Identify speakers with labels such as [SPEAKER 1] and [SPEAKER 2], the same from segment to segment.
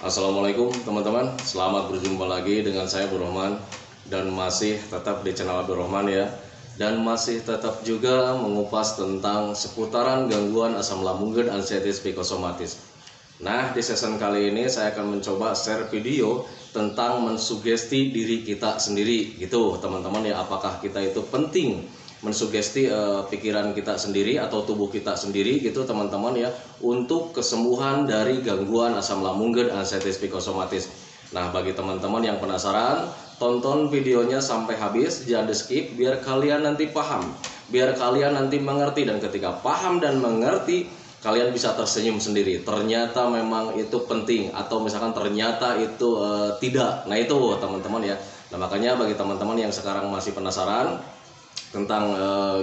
[SPEAKER 1] Assalamualaikum teman-teman, selamat berjumpa lagi dengan saya Abdul Rahman. Dan masih tetap di channel Abdul Rahman ya. Dan masih tetap juga mengupas tentang seputaran gangguan asam lambung dan anxieties psikosomatis. Nah, di season kali ini saya akan mencoba share video tentang mensugesti diri kita sendiri gitu teman-teman ya. Apakah kita itu penting mensugesti pikiran kita sendiri atau tubuh kita sendiri gitu teman-teman ya, untuk kesembuhan dari gangguan asam lambung dan anxieties psikosomatis. Nah, bagi teman-teman yang penasaran, tonton videonya sampai habis, jangan di skip biar kalian nanti paham, biar kalian nanti mengerti, dan ketika paham dan mengerti kalian bisa tersenyum sendiri. Ternyata memang itu penting, atau misalkan ternyata itu tidak. Nah itu teman-teman ya. Nah makanya bagi teman-teman yang sekarang masih penasaran tentang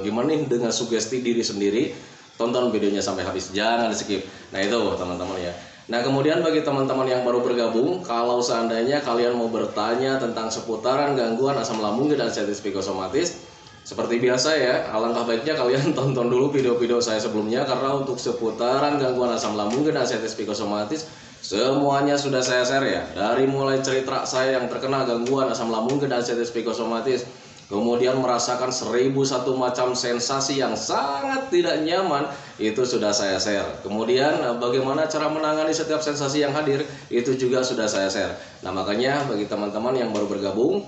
[SPEAKER 1] gimana nih dengan sugesti diri sendiri, tonton videonya sampai habis, jangan di skip. Nah itu teman-teman ya. Nah kemudian bagi teman-teman yang baru bergabung, kalau seandainya kalian mau bertanya tentang seputaran gangguan asam lambung dan anxieties psikosomatis, seperti biasa ya, alangkah baiknya kalian tonton dulu video-video saya sebelumnya, karena untuk seputaran gangguan asam lambung dan anxieties psikosomatis semuanya sudah saya share ya. Dari mulai cerita saya yang terkena gangguan asam lambung dan anxieties psikosomatis, kemudian merasakan 1001 macam sensasi yang sangat tidak nyaman, itu sudah saya share. Kemudian bagaimana cara menangani setiap sensasi yang hadir, itu juga sudah saya share. Nah makanya bagi teman-teman yang baru bergabung,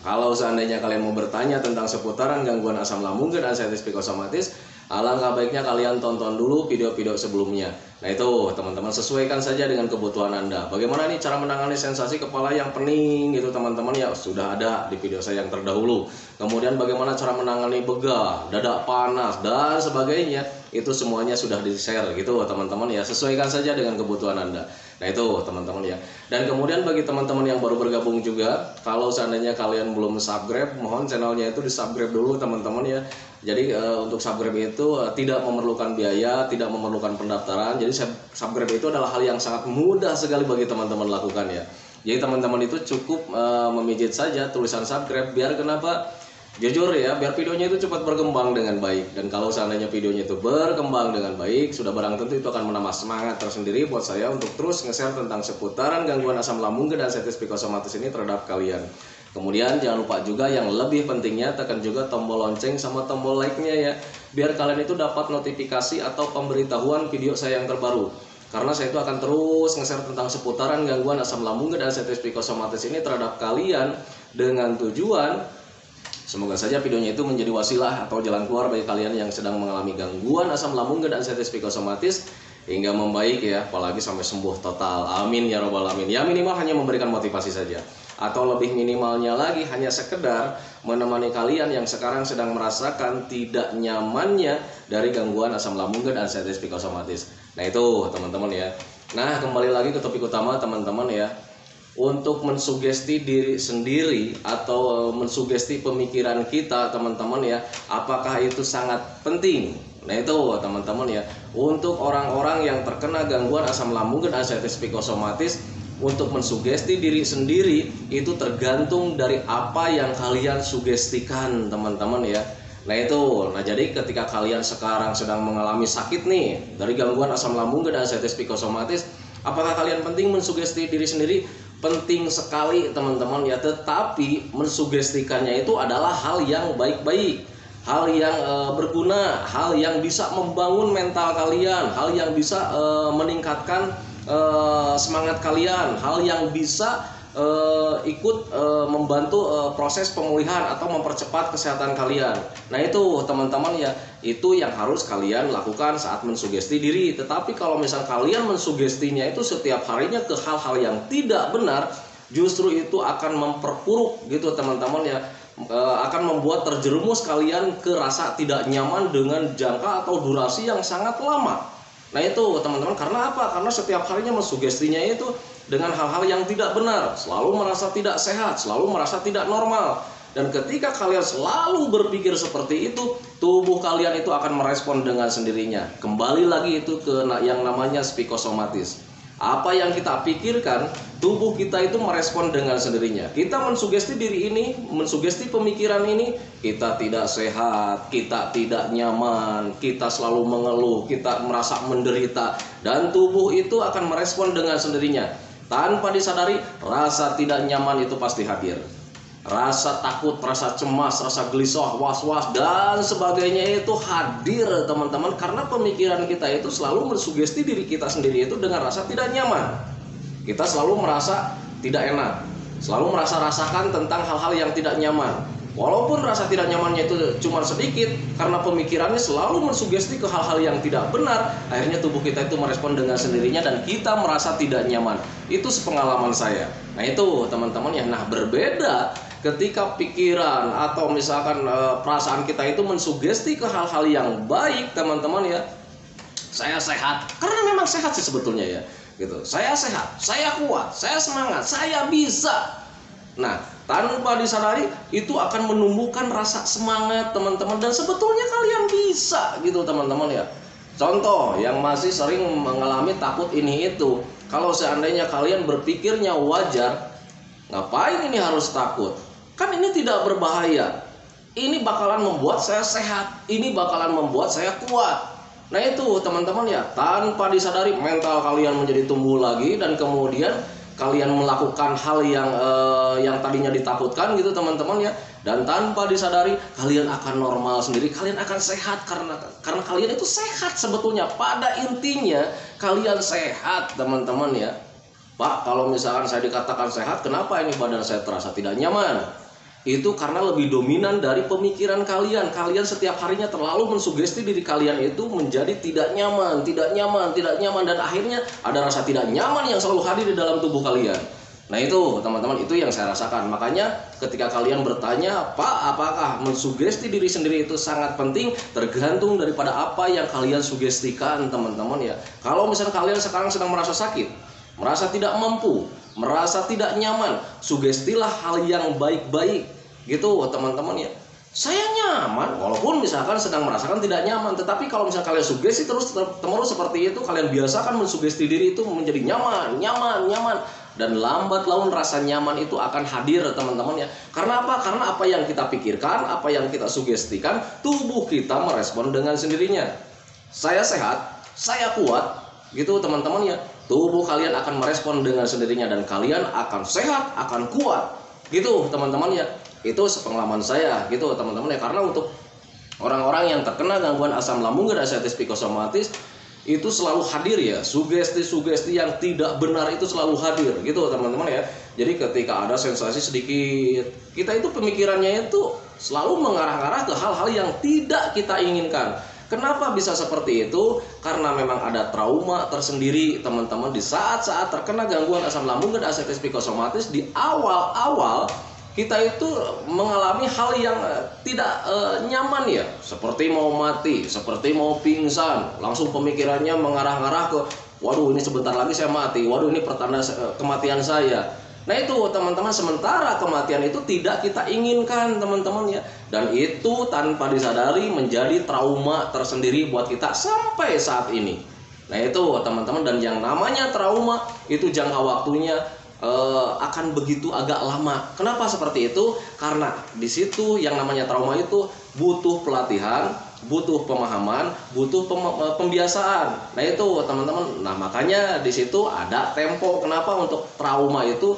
[SPEAKER 1] kalau seandainya kalian mau bertanya tentang seputaran gangguan asam lambung dan anxieties psikosomatis, alangkah baiknya kalian tonton dulu video-video sebelumnya. Nah itu teman-teman, sesuaikan saja dengan kebutuhan Anda. Bagaimana nih cara menangani sensasi kepala yang pening gitu teman-teman ya, sudah ada di video saya yang terdahulu. Kemudian bagaimana cara menangani begah, dada panas dan sebagainya, itu semuanya sudah di-share gitu teman-teman ya. Sesuaikan saja dengan kebutuhan Anda. Nah itu teman-teman ya. Dan kemudian bagi teman-teman yang baru bergabung juga, kalau seandainya kalian belum subscribe, mohon channelnya itu di-subscribe dulu teman-teman ya. Jadi untuk subscribe itu tidak memerlukan biaya, tidak memerlukan pendaftaran. Jadi subscribe itu adalah hal yang sangat mudah sekali bagi teman-teman lakukan ya. Jadi teman-teman itu cukup memijit saja tulisan subscribe, biar kenapa? Jujur ya, biar videonya itu cepat berkembang dengan baik. Dan kalau seandainya videonya itu berkembang dengan baik, sudah barang tentu itu akan menambah semangat tersendiri buat saya untuk terus nge-share tentang seputaran gangguan asam lambung dan anxieties psikosomatis ini terhadap kalian. Kemudian jangan lupa juga yang lebih pentingnya, tekan juga tombol lonceng sama tombol like-nya ya, biar kalian itu dapat notifikasi atau pemberitahuan video saya yang terbaru. Karena saya itu akan terus nge-share tentang seputaran gangguan asam lambung dan anxieties psikosomatis ini terhadap kalian, dengan tujuan semoga saja videonya itu menjadi wasilah atau jalan keluar bagi kalian yang sedang mengalami gangguan asam lambung dan anxieties psikosomatis hingga membaik ya, apalagi sampai sembuh total. Amin ya robbal alamin. Ya minimal hanya memberikan motivasi saja, atau lebih minimalnya lagi hanya sekedar menemani kalian yang sekarang sedang merasakan tidak nyamannya dari gangguan asam lambung dan anxieties psikosomatis. Nah itu teman-teman ya. Nah kembali lagi ke topik utama teman-teman ya. Untuk mensugesti diri sendiri atau mensugesti pemikiran kita teman-teman ya, apakah itu sangat penting? Nah itu teman-teman ya, untuk orang-orang yang terkena gangguan asam lambung dan anxieties psikosomatis, untuk mensugesti diri sendiri itu tergantung dari apa yang kalian sugestikan teman-teman ya. Nah itu, nah jadi ketika kalian sekarang sedang mengalami sakit nih dari gangguan asam lambung dan anxieties psikosomatis, apakah kalian penting mensugesti diri sendiri? Penting sekali teman-teman ya, tetapi mensugestikannya itu adalah hal yang baik-baik, hal yang berguna, hal yang bisa membangun mental kalian, hal yang bisa meningkatkan semangat kalian, hal yang bisa ikut membantu proses pemulihan atau mempercepat kesehatan kalian. Nah itu teman-teman ya, itu yang harus kalian lakukan saat mensugesti diri. Tetapi kalau misal kalian mensugestinya itu setiap harinya ke hal-hal yang tidak benar, justru itu akan memperburuk gitu teman-teman ya, akan membuat terjerumus kalian ke rasa tidak nyaman dengan jangka atau durasi yang sangat lama. Nah itu teman-teman, karena apa? Karena setiap harinya mensugestinya itu dengan hal-hal yang tidak benar, selalu merasa tidak sehat, selalu merasa tidak normal. Dan ketika kalian selalu berpikir seperti itu, tubuh kalian itu akan merespon dengan sendirinya. Kembali lagi itu ke yang namanya psikosomatis. Apa yang kita pikirkan, tubuh kita itu merespon dengan sendirinya. Kita mensugesti diri ini, mensugesti pemikiran ini, kita tidak sehat, kita tidak nyaman, kita selalu mengeluh, kita merasa menderita, dan tubuh itu akan merespon dengan sendirinya. Tanpa disadari, rasa tidak nyaman itu pasti hadir. Rasa takut, rasa cemas, rasa gelisah, was-was, dan sebagainya itu hadir teman-teman. Karena pemikiran kita itu selalu mensugesti diri kita sendiri itu dengan rasa tidak nyaman. Kita selalu merasa tidak enak, selalu merasa rasakan tentang hal-hal yang tidak nyaman. Walaupun rasa tidak nyamannya itu cuma sedikit, karena pemikirannya selalu mensugesti ke hal-hal yang tidak benar, akhirnya tubuh kita itu merespon dengan sendirinya dan kita merasa tidak nyaman. Itu sepengalaman saya. Nah itu teman-teman ya. Nah berbeda ketika pikiran atau misalkan perasaan kita itu mensugesti ke hal-hal yang baik teman-teman ya. Saya sehat, karena memang sehat sih sebetulnya ya gitu. Saya sehat, saya kuat, saya semangat, saya bisa. Nah, tanpa disadari itu akan menumbuhkan rasa semangat teman-teman, dan sebetulnya kalian bisa gitu teman-teman ya. Contoh yang masih sering mengalami takut ini itu, kalau seandainya kalian berpikirnya wajar, ngapain ini harus takut? Kan ini tidak berbahaya. Ini bakalan membuat saya sehat, ini bakalan membuat saya kuat. Nah itu teman-teman ya, tanpa disadari mental kalian menjadi tumbuh lagi, dan kemudian kalian melakukan hal yang tadinya ditakutkan gitu teman-teman ya, dan tanpa disadari kalian akan normal sendiri, kalian akan sehat karena kalian itu sehat sebetulnya. Pada intinya kalian sehat teman-teman ya. Pak, kalau misalkan saya dikatakan sehat, kenapa ini badan saya terasa tidak nyaman? Itu karena lebih dominan dari pemikiran kalian. Kalian setiap harinya terlalu mensugesti diri kalian itu menjadi tidak nyaman, tidak nyaman, tidak nyaman, dan akhirnya ada rasa tidak nyaman yang selalu hadir di dalam tubuh kalian. Nah itu teman-teman, itu yang saya rasakan. Makanya ketika kalian bertanya, Pak, apakah mensugesti diri sendiri itu sangat penting? Tergantung daripada apa yang kalian sugestikan teman-teman ya. Kalau misalnya kalian sekarang sedang merasa sakit, merasa tidak mampu, merasa tidak nyaman, sugestilah hal yang baik-baik gitu teman-teman ya. Saya nyaman walaupun misalkan sedang merasakan tidak nyaman, tetapi kalau misalkan kalian sugesti terus seperti itu, kalian biasakan mensugesti diri itu menjadi nyaman, nyaman, nyaman, dan lambat laun rasa nyaman itu akan hadir teman-teman ya. Karena apa? Karena apa yang kita pikirkan, apa yang kita sugestikan, tubuh kita merespon dengan sendirinya. Saya sehat, saya kuat gitu teman-teman ya. Tubuh kalian akan merespon dengan sendirinya dan kalian akan sehat, akan kuat gitu teman-teman ya. Itu sepengalaman saya gitu teman-teman ya. Karena untuk orang-orang yang terkena gangguan asam lambung dan ascites psikosomatis itu selalu hadir ya, sugesti-sugesti yang tidak benar itu selalu hadir gitu teman-teman ya. Jadi ketika ada sensasi sedikit, kita itu pemikirannya itu selalu mengarah-arah ke hal-hal yang tidak kita inginkan. Kenapa bisa seperti itu? Karena memang ada trauma tersendiri teman-teman. Di saat-saat terkena gangguan asam lambung dan ascites psikosomatis, di awal-awal kita itu mengalami hal yang tidak nyaman ya, seperti mau mati, seperti mau pingsan. Langsung pemikirannya mengarah-arah ke, waduh ini sebentar lagi saya mati, waduh ini pertanda kematian saya. Nah itu teman-teman, sementara kematian itu tidak kita inginkan teman-teman ya. Dan itu tanpa disadari menjadi trauma tersendiri buat kita sampai saat ini. Nah itu teman-teman, dan yang namanya trauma itu jangka waktunya akan begitu agak lama. Kenapa seperti itu? Karena di situ yang namanya trauma itu butuh pelatihan, butuh pemahaman, butuh pembiasaan. Nah itu teman-teman. Nah makanya di situ ada tempo. Kenapa untuk trauma itu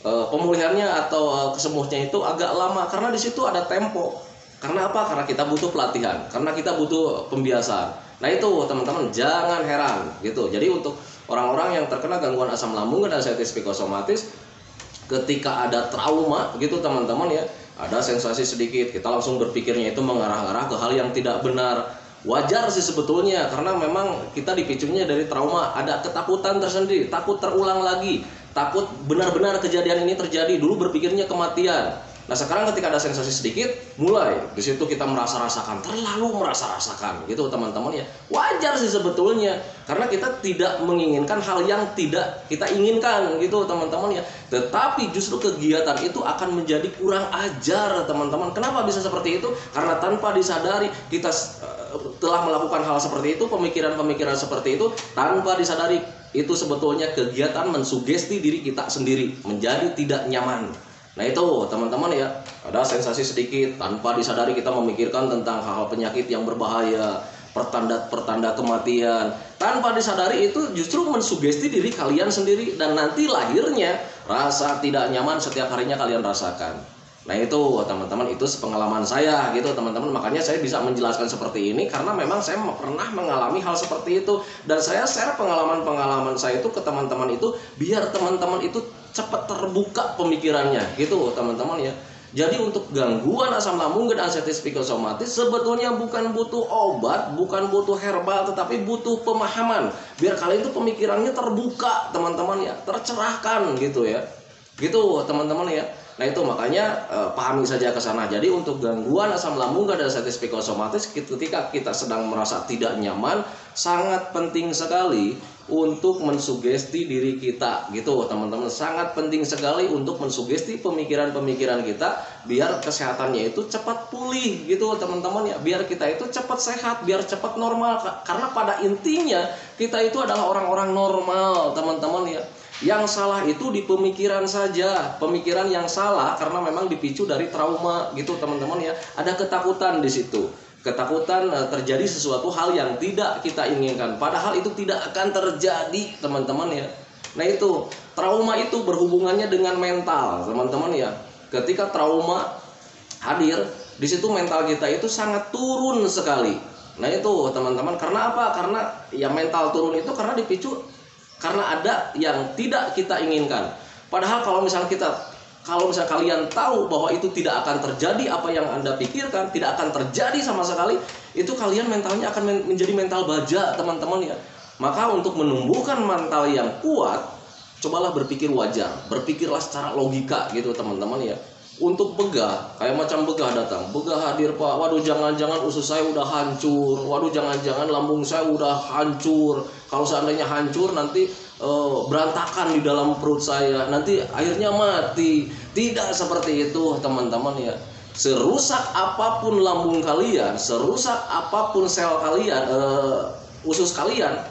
[SPEAKER 1] pemulihannya atau kesembuhannya itu agak lama? Karena di situ ada tempo. Karena apa? Karena kita butuh pelatihan, karena kita butuh pembiasaan. Nah itu teman-teman, jangan heran gitu. Jadi untuk orang-orang yang terkena gangguan asam lambung dan ascites psikosomatis, ketika ada trauma gitu teman-teman ya, ada sensasi sedikit, kita langsung berpikirnya itu mengarah-arah ke hal yang tidak benar. Wajar sih sebetulnya, karena memang kita dipicunya dari trauma, ada ketakutan tersendiri, takut terulang lagi, takut benar-benar kejadian ini terjadi. Dulu berpikirnya kematian. Nah sekarang ketika ada sensasi sedikit, mulai di situ kita merasa rasakan, terlalu merasa rasakan gitu teman-teman ya. Wajar sih sebetulnya, karena kita tidak menginginkan hal yang tidak kita inginkan gitu teman-teman ya. Tetapi justru kegiatan itu akan menjadi kurang ajar teman-teman. Kenapa bisa seperti itu? Karena tanpa disadari kita telah melakukan hal seperti itu, pemikiran-pemikiran seperti itu tanpa disadari, itu sebetulnya kegiatan mensugesti diri kita sendiri menjadi tidak nyaman. Nah itu teman-teman ya, ada sensasi sedikit, tanpa disadari kita memikirkan tentang hal-hal penyakit yang berbahaya, pertanda-pertanda kematian. Tanpa disadari itu justru mensugesti diri kalian sendiri, dan nanti lahirnya rasa tidak nyaman setiap harinya kalian rasakan. Nah itu teman-teman, itu pengalaman saya gitu teman-teman. Makanya saya bisa menjelaskan seperti ini karena memang saya pernah mengalami hal seperti itu, dan saya share pengalaman-pengalaman saya itu ke teman-teman itu biar teman-teman itu cepat terbuka pemikirannya gitu teman-teman ya. Jadi untuk gangguan asam lambung dan anxiety psikosomatis sebetulnya bukan butuh obat, bukan butuh herbal, tetapi butuh pemahaman. Biar kalian itu pemikirannya terbuka teman-teman ya, tercerahkan gitu ya. Gitu teman-teman ya. Nah itu makanya pahami saja ke sana. Jadi untuk gangguan asam lambung dan anxiety psikosomatis, ketika kita sedang merasa tidak nyaman, sangat penting sekali untuk mensugesti diri kita gitu teman-teman. Sangat penting sekali untuk mensugesti pemikiran-pemikiran kita biar kesehatannya itu cepat pulih gitu teman-teman ya. Biar kita itu cepat sehat, biar cepat normal. Karena pada intinya kita itu adalah orang-orang normal teman-teman ya. Yang salah itu di pemikiran saja. Pemikiran yang salah karena memang dipicu dari trauma gitu teman-teman ya. Ada ketakutan di situ. Ketakutan terjadi sesuatu hal yang tidak kita inginkan, padahal itu tidak akan terjadi teman-teman ya. Nah itu trauma itu berhubungannya dengan mental teman-teman ya. Ketika trauma hadir di situ, mental kita itu sangat turun sekali. Nah itu teman-teman, karena apa? Karena ya mental turun itu karena dipicu karena ada yang tidak kita inginkan. Padahal kalau misalnya kalian tahu bahwa itu tidak akan terjadi apa yang Anda pikirkan, tidak akan terjadi sama sekali, itu kalian mentalnya akan menjadi mental baja teman-teman ya. Maka untuk menumbuhkan mental yang kuat, cobalah berpikir wajar, berpikirlah secara logika gitu teman-teman ya. Untuk begah, kayak macam begah datang, begah hadir Pak, waduh jangan-jangan usus saya udah hancur, waduh jangan-jangan lambung saya udah hancur. Kalau seandainya hancur nanti berantakan di dalam perut saya, nanti akhirnya mati. Tidak seperti itu teman-teman ya. Serusak apapun lambung kalian, serusak apapun sel kalian, usus kalian,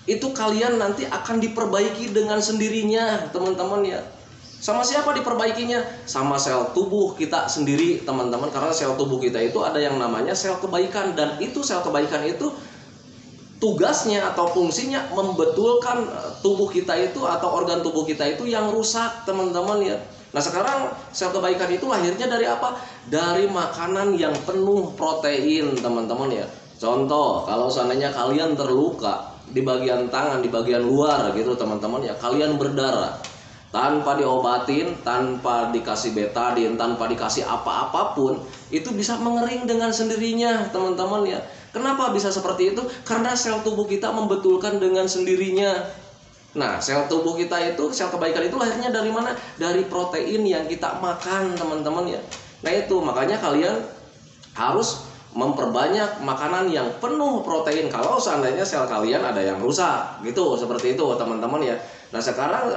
[SPEAKER 1] itu kalian nanti akan diperbaiki dengan sendirinya teman-teman ya. Sama siapa diperbaikinya? Sama sel tubuh kita sendiri teman-teman. Karena sel tubuh kita itu ada yang namanya sel kebaikan, dan itu sel kebaikan itu tugasnya atau fungsinya membetulkan tubuh kita itu atau organ tubuh kita itu yang rusak teman-teman ya. Nah sekarang sel kebaikan itu lahirnya dari apa? Dari makanan yang penuh protein teman-teman ya. Contoh, kalau seandainya kalian terluka di bagian tangan, di bagian luar gitu teman-teman ya, kalian berdarah tanpa diobatin, tanpa dikasih betadin, tanpa dikasih apa-apapun, itu bisa mengering dengan sendirinya teman-teman ya. Kenapa bisa seperti itu? Karena sel tubuh kita membetulkan dengan sendirinya. Nah, sel tubuh kita itu, sel kebaikan itu lahirnya dari mana? Dari protein yang kita makan teman-teman ya. Nah itu, makanya kalian harus memperbanyak makanan yang penuh protein kalau seandainya sel kalian ada yang rusak gitu, seperti itu teman-teman ya. Nah sekarang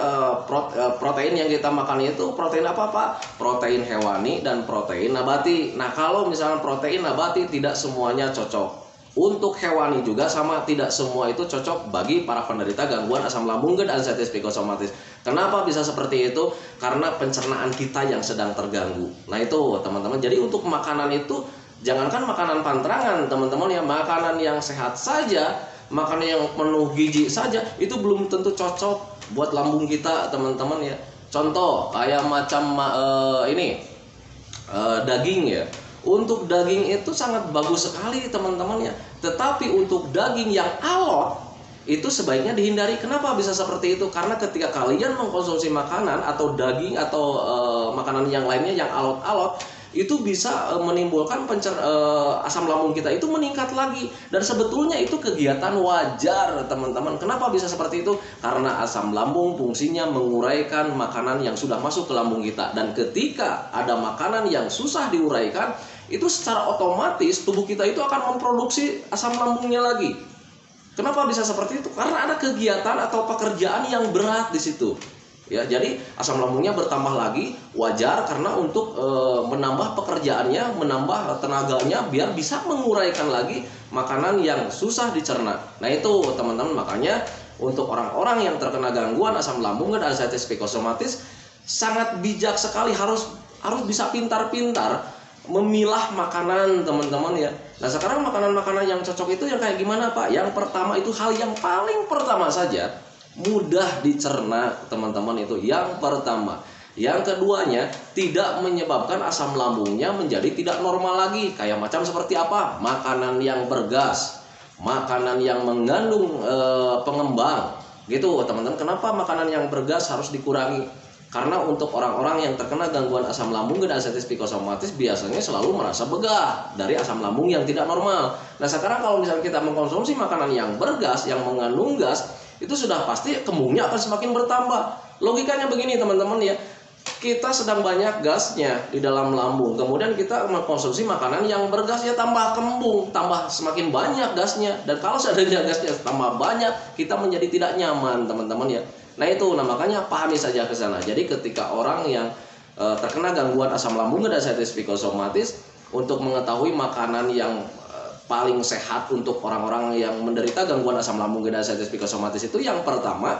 [SPEAKER 1] protein yang kita makan itu protein apa Pak? Protein hewani dan protein nabati. Nah kalau misalnya protein nabati tidak semuanya cocok. Untuk hewani juga sama, tidak semua itu cocok bagi para penderita gangguan asam lambung dan anxiety psikosomatis. Kenapa bisa seperti itu? Karena pencernaan kita yang sedang terganggu. Nah itu teman-teman. Jadi untuk makanan itu, jangankan makanan pantrangan teman-teman ya, makanan yang sehat saja, makanan yang penuh gizi saja itu belum tentu cocok buat lambung kita teman-teman ya. Contoh kayak macam daging ya. Untuk daging itu sangat bagus sekali teman-teman ya. Tetapi untuk daging yang alot itu sebaiknya dihindari. Kenapa bisa seperti itu? Karena ketika kalian mengkonsumsi makanan atau daging atau makanan yang lainnya yang alot-alot, itu bisa menimbulkan asam lambung kita itu meningkat lagi. Dan sebetulnya itu kegiatan wajar teman-teman. Kenapa bisa seperti itu? Karena asam lambung fungsinya menguraikan makanan yang sudah masuk ke lambung kita. Dan ketika ada makanan yang susah diuraikan, itu secara otomatis tubuh kita itu akan memproduksi asam lambungnya lagi. Kenapa bisa seperti itu? Karena ada kegiatan atau pekerjaan yang berat di situ. Ya, jadi asam lambungnya bertambah lagi, wajar karena untuk menambah pekerjaannya, menambah tenaganya biar bisa menguraikan lagi makanan yang susah dicerna. Nah itu teman-teman, makanya untuk orang-orang yang terkena gangguan asam lambung dan anxiety psikosomatis sangat bijak sekali, harus bisa pintar-pintar memilah makanan teman-teman ya. Nah sekarang makanan-makanan yang cocok itu yang kayak gimana Pak? Yang pertama itu hal yang paling pertama saja, mudah dicerna teman-teman itu yang pertama. Yang keduanya, tidak menyebabkan asam lambungnya menjadi tidak normal lagi. Kayak macam seperti apa? Makanan yang bergas, makanan yang mengandung pengembang gitu teman-teman. Kenapa makanan yang bergas harus dikurangi? Karena untuk orang-orang yang terkena gangguan asam lambung dan ascites psikosomatis biasanya selalu merasa begah dari asam lambung yang tidak normal. Nah sekarang kalau misalnya kita mengkonsumsi makanan yang bergas, yang mengandung gas, itu sudah pasti kembungnya akan semakin bertambah. Logikanya begini teman-teman ya, kita sedang banyak gasnya di dalam lambung, kemudian kita mengkonsumsi makanan yang bergas, ya tambah kembung, tambah semakin banyak gasnya. Dan kalau seandainya gasnya tambah banyak, kita menjadi tidak nyaman teman-teman ya. Nah itu, nah makanya pahami saja ke sana. Jadi ketika orang yang terkena gangguan asam lambung dan ascites psikosomatis, untuk mengetahui makanan yang paling sehat untuk orang-orang yang menderita gangguan asam lambung dan ascites psikosomatis itu yang pertama,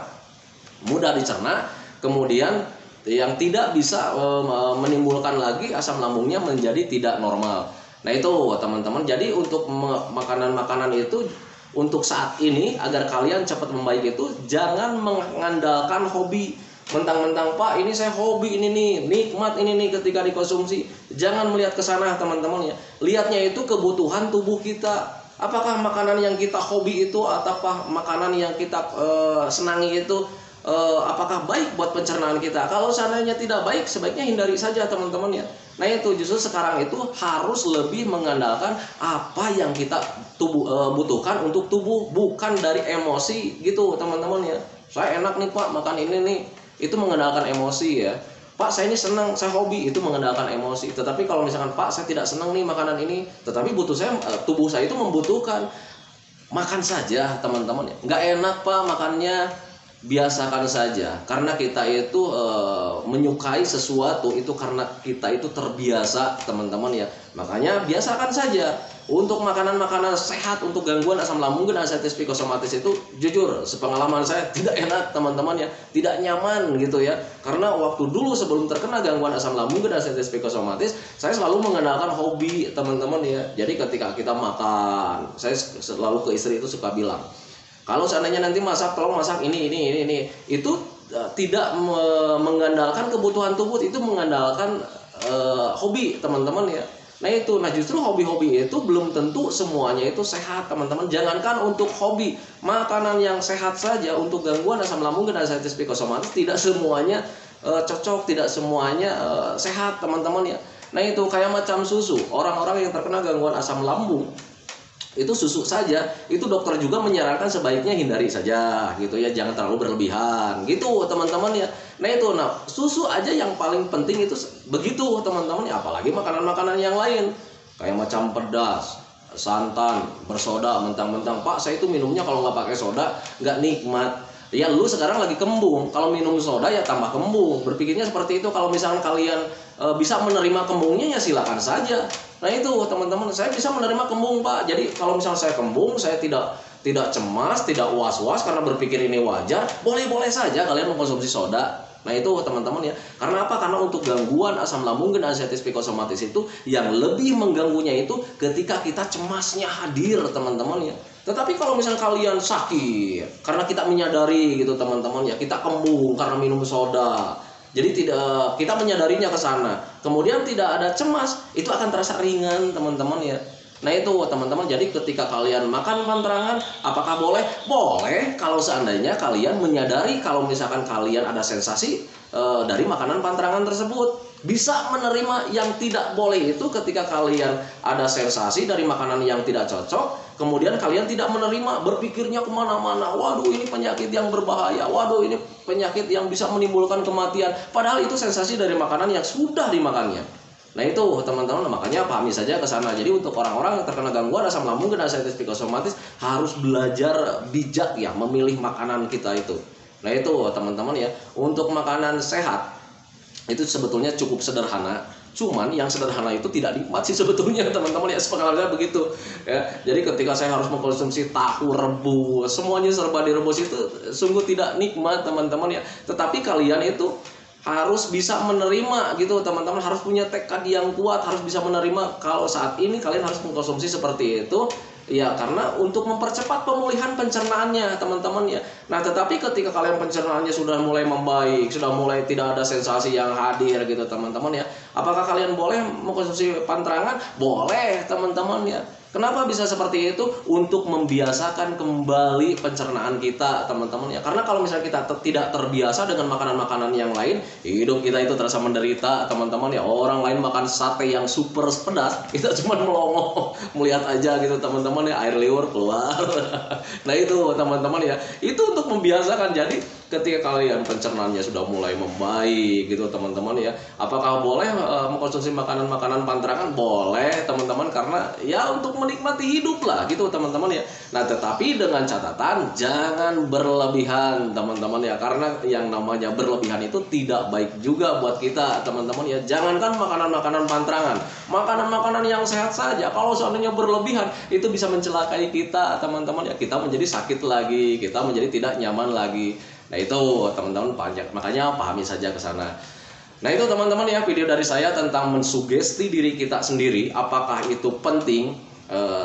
[SPEAKER 1] mudah dicerna, kemudian yang tidak bisa menimbulkan lagi asam lambungnya menjadi tidak normal. Nah itu teman-teman, jadi untuk makanan-makanan itu untuk saat ini agar kalian cepat membaik itu jangan mengandalkan hobi. Mentang-mentang Pak ini saya hobi ini nih, nikmat ini nih ketika dikonsumsi. Jangan melihat ke sana teman-teman ya. Lihatnya itu kebutuhan tubuh kita. Apakah makanan yang kita hobi itu ataukah makanan yang kita senangi itu apakah baik buat pencernaan kita? Kalau seandainya tidak baik, sebaiknya hindari saja teman-teman ya. Nah itu justru sekarang itu harus lebih mengandalkan apa yang kita butuhkan untuk tubuh, bukan dari emosi gitu teman-teman ya. Saya enak nih Pak makan ini nih, itu mengandalkan emosi ya. Pak saya ini senang, saya hobi, itu mengandalkan emosi. Tetapi kalau misalkan Pak saya tidak senang nih makanan ini, tetapi tubuh saya itu membutuhkan, makan saja teman-teman ya. Nggak enak Pak makannya, biasakan saja. Karena kita itu menyukai sesuatu itu karena kita itu terbiasa teman-teman ya. Makanya biasakan saja. Untuk makanan-makanan sehat untuk gangguan asam lambung dan ascites psikosomatis itu jujur sepengalaman saya tidak enak teman-teman ya, tidak nyaman gitu ya. Karena waktu dulu sebelum terkena gangguan asam lambung dan ascites psikosomatis, saya selalu mengandalkan hobi teman-teman ya. Jadi ketika kita makan, saya selalu ke istri itu suka bilang, kalau seandainya nanti masak, tolong masak ini, itu tidak mengandalkan kebutuhan tubuh, itu mengandalkan hobi teman-teman ya. Nah itu, nah justru hobi-hobi itu belum tentu semuanya itu sehat teman-teman. Jangankan untuk hobi, makanan yang sehat saja untuk gangguan asam lambung dan ascites psikosomatis tidak semuanya cocok, tidak semuanya sehat teman-teman ya. Nah itu kayak macam susu, orang-orang yang terkena gangguan asam lambung itu susu saja, itu dokter juga menyarankan sebaiknya hindari saja gitu ya, jangan terlalu berlebihan gitu teman-teman ya. Nah itu, nah susu aja yang paling penting itu begitu teman-teman ya, apalagi makanan-makanan yang lain kayak macam pedas, santan, bersoda, mentang-mentang Pak saya itu minumnya kalau nggak pakai soda nggak nikmat. Ya lu sekarang lagi kembung, kalau minum soda ya tambah kembung. Berpikirnya seperti itu. Kalau misalnya kalian bisa menerima kembungnya ya silakan saja. Nah itu teman-teman, saya bisa menerima kembung Pak. Jadi kalau misalnya saya kembung, saya tidak cemas, tidak was-was karena berpikir ini wajar. Boleh-boleh saja kalian mengkonsumsi soda. Nah itu teman-teman ya. Karena apa? Karena untuk gangguan asam lambung dan ascites psikosomatis itu yang lebih mengganggunya itu ketika kita cemasnya hadir teman-teman ya. Tetapi kalau misalnya kalian sakit karena kita menyadari gitu teman-teman ya, kita kembung karena minum soda. Jadi tidak, kita menyadarinya ke sana. Kemudian tidak ada cemas, itu akan terasa ringan teman-teman ya. Nah itu teman-teman, jadi ketika kalian makan pantrangan, apakah boleh? Boleh kalau seandainya kalian menyadari kalau misalkan kalian ada sensasi dari makanan pantrangan tersebut. Bisa menerima yang tidak boleh itu ketika kalian ada sensasi dari makanan yang tidak cocok, kemudian kalian tidak menerima, berpikirnya kemana-mana, waduh ini penyakit yang berbahaya, waduh ini penyakit yang bisa menimbulkan kematian, padahal itu sensasi dari makanan yang sudah dimakannya. Nah itu teman-teman, makanya pahami saja ke sana. Jadi untuk orang-orang yang terkena gangguan asam lambung dan ascites psikosomatis harus belajar bijak ya memilih makanan kita itu. Nah itu teman-teman ya, untuk makanan sehat itu sebetulnya cukup sederhana. Cuman yang sederhana itu tidak nikmat sih sebetulnya teman-teman ya, sepengalaman saya begitu ya. Jadi ketika saya harus mengkonsumsi tahu rebus, semuanya serba direbus, itu sungguh tidak nikmat teman-teman ya. Tetapi kalian itu harus bisa menerima gitu teman-teman, harus punya tekad yang kuat, harus bisa menerima kalau saat ini kalian harus mengkonsumsi seperti itu ya, karena untuk mempercepat pemulihan pencernaannya teman-teman ya. Nah tetapi ketika kalian pencernaannya sudah mulai membaik, sudah mulai tidak ada sensasi yang hadir gitu teman-teman ya, apakah kalian boleh mengkonsumsi pantrangan? Boleh teman-teman ya. Kenapa bisa seperti itu? Untuk membiasakan kembali pencernaan kita teman-teman ya. Karena kalau misalnya kita tidak terbiasa dengan makanan-makanan yang lain, hidup kita itu terasa menderita teman-teman ya. Orang lain makan sate yang super pedas, kita cuma melongo melihat aja gitu teman-teman ya, air liur keluar. Nah itu teman-teman ya, itu untuk membiasakan. Jadi ketika kalian pencernaannya sudah mulai membaik gitu teman-teman ya, apakah boleh mengkonsumsi makanan-makanan pantrangan? Boleh teman-teman, karena ya untuk menikmati hidup lah gitu teman-teman ya. Nah tetapi dengan catatan jangan berlebihan teman-teman ya, karena yang namanya berlebihan itu tidak baik juga buat kita teman-teman ya. Jangankan makanan-makanan pantrangan, makanan-makanan yang sehat saja kalau seandainya berlebihan itu bisa mencelakai kita teman-teman ya. Kita menjadi sakit lagi, kita menjadi tidak nyaman lagi. Nah itu teman-teman, makanya pahami saja ke sana. Nah itu teman-teman ya, video dari saya tentang mensugesti diri kita sendiri. Apakah itu penting?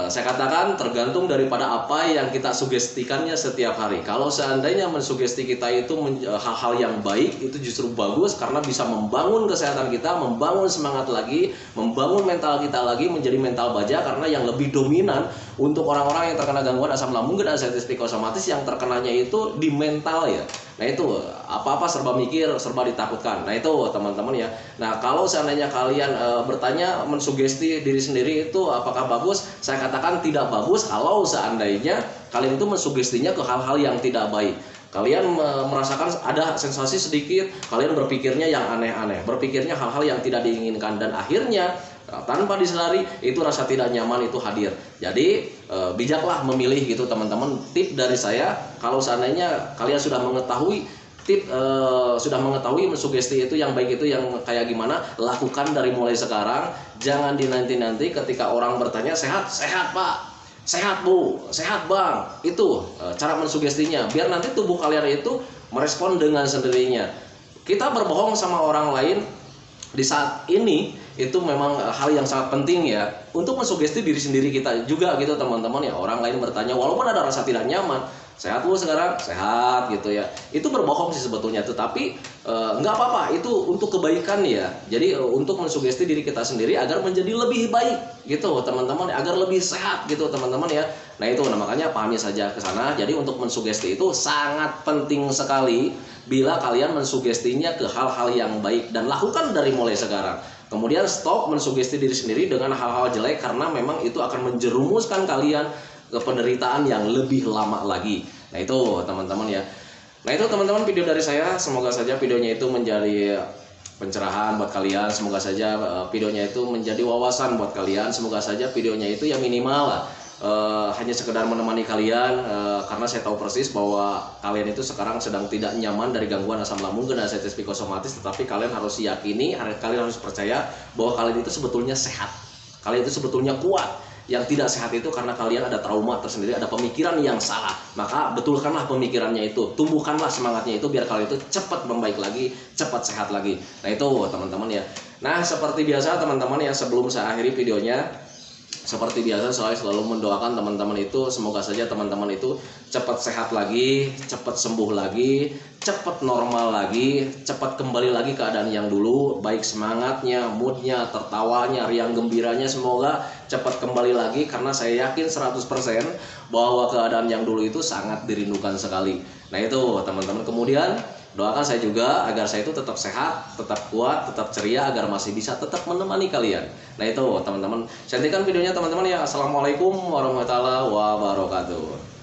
[SPEAKER 1] Saya katakan tergantung daripada apa yang kita sugestikannya setiap hari. Kalau seandainya mensugesti kita itu hal-hal yang baik, itu justru bagus karena bisa membangun kesehatan kita, membangun semangat lagi, membangun mental kita lagi menjadi mental baja. Karena yang lebih dominan untuk orang-orang yang terkena gangguan asam lambung dan anxiety psikosomatis, yang terkenanya itu di mental ya. Nah itu apa-apa serba mikir, serba ditakutkan. Nah itu teman-teman ya. Nah kalau seandainya kalian bertanya mensugesti diri sendiri itu apakah bagus? Saya katakan tidak bagus kalau seandainya kalian itu mensugestinya ke hal-hal yang tidak baik. Kalian merasakan ada sensasi sedikit, kalian berpikirnya yang aneh-aneh, berpikirnya hal-hal yang tidak diinginkan, dan akhirnya tanpa disadari itu rasa tidak nyaman itu hadir. Jadi bijaklah memilih gitu teman-teman. Tip dari saya, kalau seandainya kalian sudah mengetahui sudah mengetahui mensugesti itu yang baik itu yang kayak gimana, lakukan dari mulai sekarang. Jangan dinanti-nanti ketika orang bertanya sehat, sehat pak, sehat bu, sehat bang. Itu cara mensugestinya, biar nanti tubuh kalian itu merespon dengan sendirinya. Kita berbohong sama orang lain di saat ini itu memang hal yang sangat penting ya, untuk mensugesti diri sendiri kita juga gitu teman-teman ya. Orang lain bertanya walaupun ada rasa tidak nyaman, sehat bu sekarang, sehat gitu ya, itu berbohong sih sebetulnya, tetapi nggak apa-apa, itu untuk kebaikan ya. Jadi untuk mensugesti diri kita sendiri agar menjadi lebih baik gitu teman-teman, agar lebih sehat gitu teman-teman ya. Nah itu, nah makanya pahami saja ke sana. Jadi untuk mensugesti itu sangat penting sekali bila kalian mensugestinya ke hal-hal yang baik, dan lakukan dari mulai sekarang. Kemudian stop mensugesti diri sendiri dengan hal-hal jelek, karena memang itu akan menjerumuskan kalian ke penderitaan yang lebih lama lagi. Nah itu teman-teman ya. Nah itu teman-teman video dari saya. Semoga saja videonya itu menjadi pencerahan buat kalian. Semoga saja videonya itu menjadi wawasan buat kalian. Semoga saja videonya itu ya minimal lah, hanya sekedar menemani kalian, karena saya tahu persis bahwa kalian itu sekarang sedang tidak nyaman dari gangguan asam lambung dan anxiety psikosomatis. Tetapi kalian harus yakini, kalian harus percaya bahwa kalian itu sebetulnya sehat, kalian itu sebetulnya kuat. Yang tidak sehat itu karena kalian ada trauma tersendiri, ada pemikiran yang salah. Maka betulkanlah pemikirannya itu, tumbuhkanlah semangatnya itu, biar kalian itu cepat membaik lagi, cepat sehat lagi. Nah itu teman-teman ya. Nah seperti biasa teman-teman ya, sebelum saya akhiri videonya, seperti biasa saya selalu mendoakan teman-teman itu, semoga saja teman-teman itu cepat sehat lagi, cepat sembuh lagi, cepat normal lagi, cepat kembali lagi keadaan yang dulu, baik semangatnya, moodnya, tertawanya, riang gembiranya, semoga cepat kembali lagi. Karena saya yakin 100% bahwa keadaan yang dulu itu sangat dirindukan sekali. Nah itu teman-teman. Kemudian doakan saya juga agar saya itu tetap sehat, tetap kuat, tetap ceria, agar masih bisa tetap menemani kalian. Nah itu teman-teman, cantikan videonya teman-teman ya. Assalamualaikum warahmatullahi wabarakatuh.